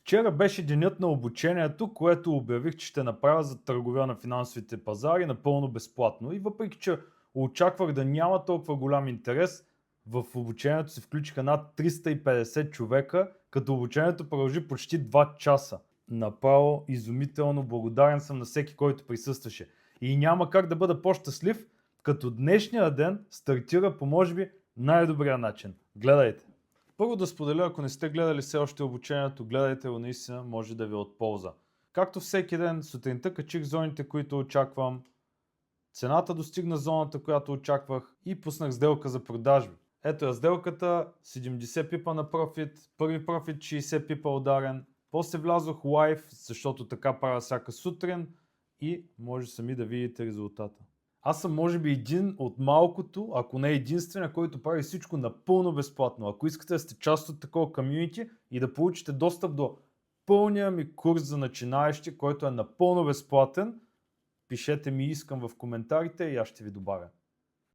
Вчера беше денят на обучението, което обявих, че ще направя за търговия на финансовите пазари напълно безплатно. И въпреки, че очаквах да няма толкова голям интерес, в обучението се включиха над 350 човека, като обучението продължи почти 2 часа. Направо изумително благодарен съм на всеки, който присъстваше. И няма как да бъда по-щастлив, като днешния ден стартира по може би най-добрия начин. Гледайте! Първо да споделя, ако не сте гледали все още обучението, гледайте го, наистина може да ви е от полза. Както всеки ден, сутринта качих зоните, които очаквам, цената достигна зоната, която очаквах и пуснах сделка за продажби. Ето я сделката, 70 пипа на профит, първи профит 60 пипа ударен, после влязох лайв, защото така правя всяка сутрин и може сами да видите резултата. Аз съм може би един от малкото, ако не единствения, който прави всичко напълно безплатно. Ако искате да сте част от такова комюнити и да получите достъп до пълния ми курс за начинаещи, който е напълно безплатен, пишете ми искам в коментарите и аз ще ви добавя.